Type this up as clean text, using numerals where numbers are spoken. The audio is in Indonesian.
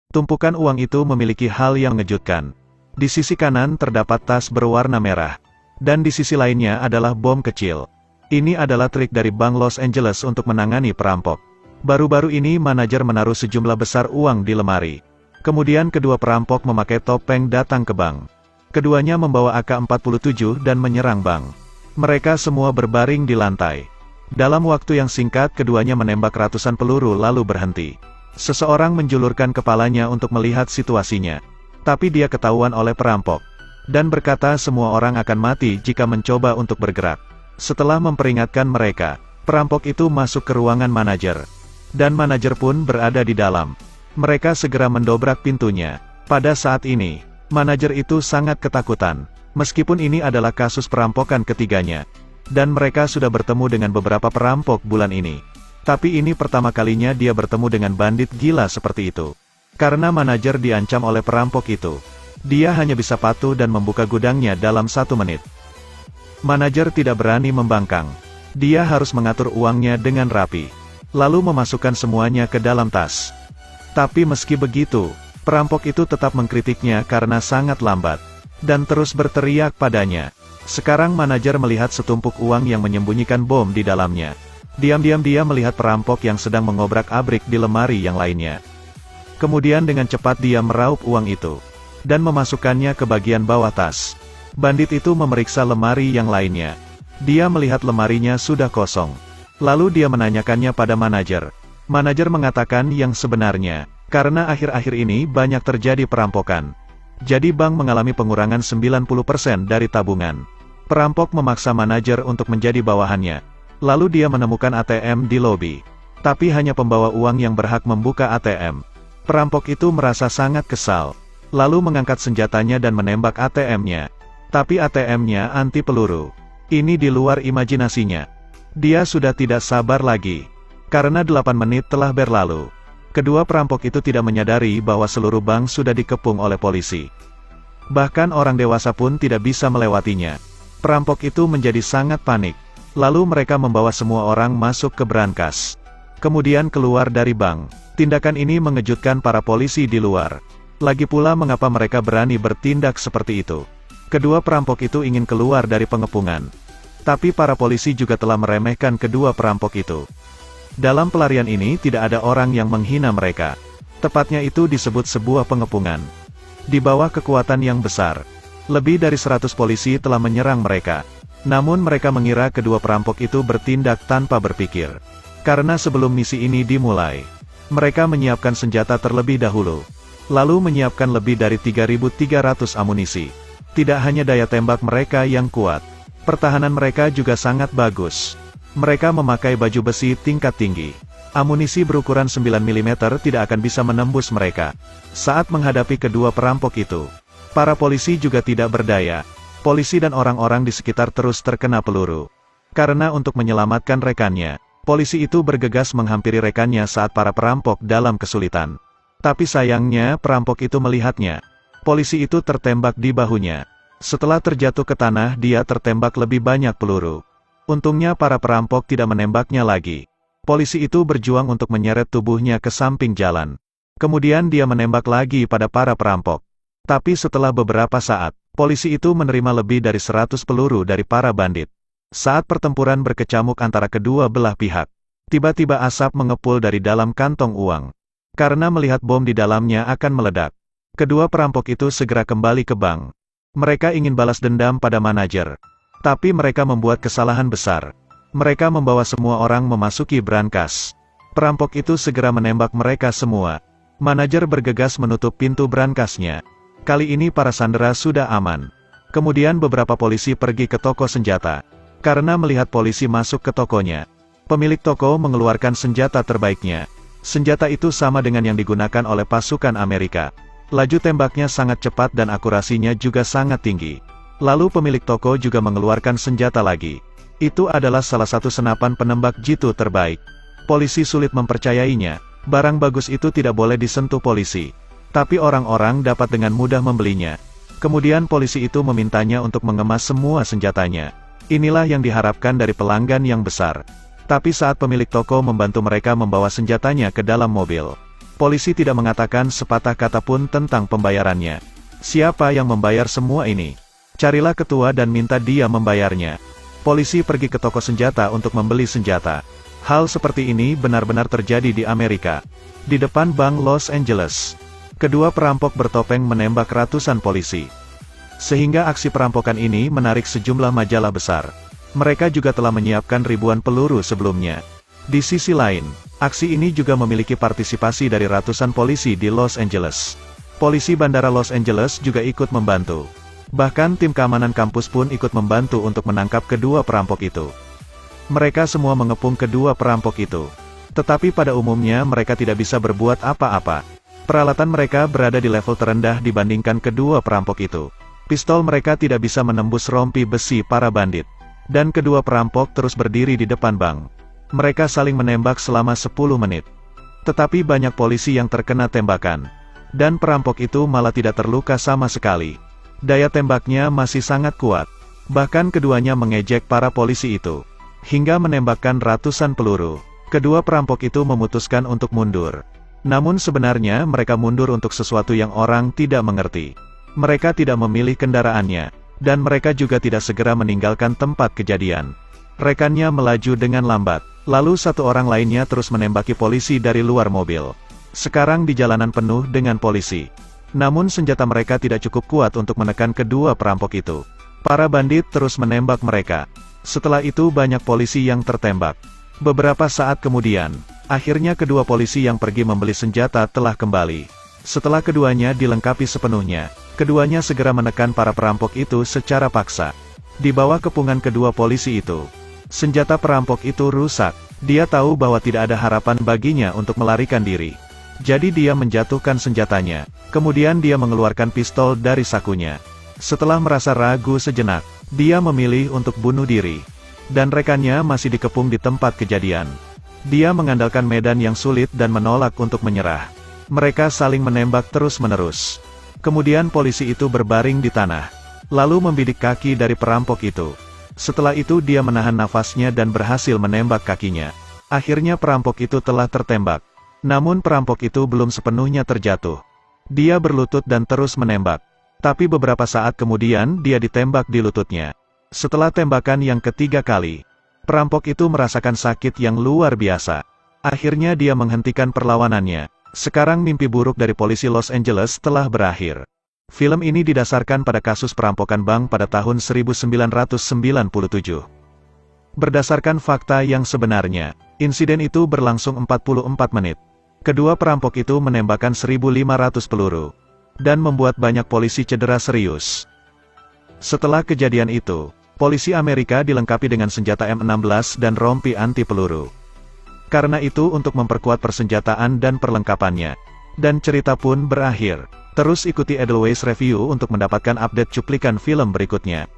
Tumpukan uang itu memiliki hal yang mengejutkan. Di sisi kanan terdapat tas berwarna merah. Dan di sisi lainnya adalah bom kecil. Ini adalah trik dari Bank Los Angeles untuk menangani perampok. Baru-baru ini manajer menaruh sejumlah besar uang di lemari. Kemudian kedua perampok memakai topeng datang ke bank. Keduanya membawa AK-47 dan menyerang bank. Mereka semua berbaring di lantai. Dalam waktu yang singkat keduanya menembak ratusan peluru lalu berhenti. Seseorang menjulurkan kepalanya untuk melihat situasinya. Tapi dia ketahuan oleh perampok. Dan berkata semua orang akan mati jika mencoba untuk bergerak. Setelah memperingatkan mereka, perampok itu masuk ke ruangan manajer. Dan manajer pun berada di dalam. Mereka segera mendobrak pintunya. Pada saat ini, manajer itu sangat ketakutan. Meskipun ini adalah kasus perampokan ketiganya. Dan mereka sudah bertemu dengan beberapa perampok bulan ini. Tapi ini pertama kalinya dia bertemu dengan bandit gila seperti itu. Karena manajer diancam oleh perampok itu. Dia hanya bisa patuh dan membuka gudangnya dalam 1 menit. Manajer tidak berani membangkang. Dia harus mengatur uangnya dengan rapi. Lalu memasukkan semuanya ke dalam tas. Tapi meski begitu, perampok itu tetap mengkritiknya karena sangat lambat. Dan terus berteriak padanya. Sekarang manajer melihat setumpuk uang yang menyembunyikan bom di dalamnya. Diam-diam dia melihat perampok yang sedang mengobrak-abrik di lemari yang lainnya. Kemudian dengan cepat dia meraup uang itu. Dan memasukkannya ke bagian bawah tas. Bandit itu memeriksa lemari yang lainnya. Dia melihat lemarinya sudah kosong. Lalu dia menanyakannya pada manajer. Manajer mengatakan yang sebenarnya, karena akhir-akhir ini banyak terjadi perampokan. Jadi bank mengalami pengurangan 90% dari tabungan. Perampok memaksa manajer untuk menjadi bawahannya. Lalu dia menemukan ATM di lobi. Tapi hanya pembawa uang yang berhak membuka ATM. Perampok itu merasa sangat kesal. Lalu mengangkat senjatanya dan menembak ATM-nya. Tapi ATM-nya anti peluru. Ini di luar imajinasinya. Dia sudah tidak sabar lagi. Karena 8 menit telah berlalu. Kedua perampok itu tidak menyadari bahwa seluruh bank sudah dikepung oleh polisi. Bahkan orang dewasa pun tidak bisa melewatinya. Perampok itu menjadi sangat panik. Lalu mereka membawa semua orang masuk ke brankas. Kemudian keluar dari bank. Tindakan ini mengejutkan para polisi di luar. Lagi pula mengapa mereka berani bertindak seperti itu. Kedua perampok itu ingin keluar dari pengepungan. Tapi para polisi juga telah meremehkan kedua perampok itu. Dalam pelarian ini tidak ada orang yang menghina mereka. Tepatnya itu disebut sebuah pengepungan. Di bawah kekuatan yang besar. Lebih dari 100 polisi telah menyerang mereka. Namun mereka mengira kedua perampok itu bertindak tanpa berpikir. Karena sebelum misi ini dimulai, mereka menyiapkan senjata terlebih dahulu. Lalu menyiapkan lebih dari 3.300 amunisi. Tidak hanya daya tembak mereka yang kuat. Pertahanan mereka juga sangat bagus. Mereka memakai baju besi tingkat tinggi. Amunisi berukuran 9 mm tidak akan bisa menembus mereka. Saat menghadapi kedua perampok itu, para polisi juga tidak berdaya. Polisi dan orang-orang di sekitar terus terkena peluru. Karena untuk menyelamatkan rekannya, polisi itu bergegas menghampiri rekannya saat para perampok dalam kesulitan. Tapi sayangnya perampok itu melihatnya. Polisi itu tertembak di bahunya. Setelah terjatuh ke tanah dia tertembak lebih banyak peluru. Untungnya para perampok tidak menembaknya lagi. Polisi itu berjuang untuk menyeret tubuhnya ke samping jalan. Kemudian dia menembak lagi pada para perampok. Tapi setelah beberapa saat, polisi itu menerima lebih dari 100 peluru dari para bandit. Saat pertempuran berkecamuk antara kedua belah pihak, tiba-tiba asap mengepul dari dalam kantong uang. Karena melihat bom di dalamnya akan meledak. Kedua perampok itu segera kembali ke bank. Mereka ingin balas dendam pada manajer. Tapi mereka membuat kesalahan besar. Mereka membawa semua orang memasuki brankas. Perampok itu segera menembak mereka semua. Manajer bergegas menutup pintu brankasnya. Kali ini para sandera sudah aman. Kemudian beberapa polisi pergi ke toko senjata. Karena melihat polisi masuk ke tokonya, pemilik toko mengeluarkan senjata terbaiknya. Senjata itu sama dengan yang digunakan oleh pasukan Amerika. Laju tembaknya sangat cepat dan akurasinya juga sangat tinggi. Lalu pemilik toko juga mengeluarkan senjata lagi. Itu adalah salah satu senapan penembak jitu terbaik. Polisi sulit mempercayainya. Barang bagus itu tidak boleh disentuh polisi. Tapi orang-orang dapat dengan mudah membelinya. Kemudian polisi itu memintanya untuk mengemas semua senjatanya. Inilah yang diharapkan dari pelanggan yang besar. Tapi saat pemilik toko membantu mereka membawa senjatanya ke dalam mobil, Polisi tidak mengatakan sepatah kata pun tentang pembayarannya. Siapa yang membayar semua ini? Carilah ketua dan minta dia membayarnya. Polisi pergi ke toko senjata untuk membeli senjata. Hal seperti ini benar-benar terjadi di Amerika. Di depan Bank Los Angeles, kedua perampok bertopeng menembak ratusan polisi. Sehingga aksi perampokan ini menarik sejumlah majalah besar. Mereka juga telah menyiapkan ribuan peluru sebelumnya. Di sisi lain, aksi ini juga memiliki partisipasi dari ratusan polisi di Los Angeles. Polisi Bandara Los Angeles juga ikut membantu. Bahkan tim keamanan kampus pun ikut membantu untuk menangkap kedua perampok itu. Mereka semua mengepung kedua perampok itu. Tetapi pada umumnya mereka tidak bisa berbuat apa-apa. Peralatan mereka berada di level terendah dibandingkan kedua perampok itu. Pistol mereka tidak bisa menembus rompi besi para bandit. Dan kedua perampok terus berdiri di depan bank. Mereka saling menembak selama 10 menit. Tetapi banyak polisi yang terkena tembakan. Dan perampok itu malah tidak terluka sama sekali. Daya tembaknya masih sangat kuat. Bahkan keduanya mengejek para polisi itu. Hingga menembakkan ratusan peluru. Kedua perampok itu memutuskan untuk mundur. Namun sebenarnya mereka mundur untuk sesuatu yang orang tidak mengerti. Mereka tidak memilih kendaraannya. Dan mereka juga tidak segera meninggalkan tempat kejadian. Rekannya melaju dengan lambat. Lalu satu orang lainnya terus menembaki polisi dari luar mobil. Sekarang di jalanan penuh dengan polisi. Namun senjata mereka tidak cukup kuat untuk menekan kedua perampok itu. Para bandit terus menembak mereka. Setelah itu banyak polisi yang tertembak. Beberapa saat kemudian, akhirnya kedua polisi yang pergi membeli senjata telah kembali. Setelah keduanya dilengkapi sepenuhnya, keduanya segera menekan para perampok itu secara paksa. Di bawah kepungan kedua polisi itu, senjata perampok itu rusak. Dia tahu bahwa tidak ada harapan baginya untuk melarikan diri. Jadi dia menjatuhkan senjatanya. Kemudian dia mengeluarkan pistol dari sakunya. Setelah merasa ragu sejenak, dia memilih untuk bunuh diri. Dan rekannya masih dikepung di tempat kejadian. Dia mengandalkan medan yang sulit dan menolak untuk menyerah. Mereka saling menembak terus-menerus. Kemudian polisi itu berbaring di tanah. Lalu membidik kaki dari perampok itu. Setelah itu dia menahan nafasnya dan berhasil menembak kakinya. Akhirnya perampok itu telah tertembak. Namun perampok itu belum sepenuhnya terjatuh. Dia berlutut dan terus menembak. Tapi beberapa saat kemudian dia ditembak di lututnya. Setelah tembakan yang ketiga kali, perampok itu merasakan sakit yang luar biasa. Akhirnya dia menghentikan perlawanannya. Sekarang mimpi buruk dari polisi Los Angeles telah berakhir. Film ini didasarkan pada kasus perampokan bank pada tahun 1997. Berdasarkan fakta yang sebenarnya, insiden itu berlangsung 44 menit. Kedua perampok itu menembakkan 1.500 peluru. Dan membuat banyak polisi cedera serius. Setelah kejadian itu, polisi Amerika dilengkapi dengan senjata M16 dan rompi anti peluru. Karena itu untuk memperkuat persenjataan dan perlengkapannya. Dan cerita pun berakhir. Terus ikuti Edelweiss Review untuk mendapatkan update cuplikan film berikutnya.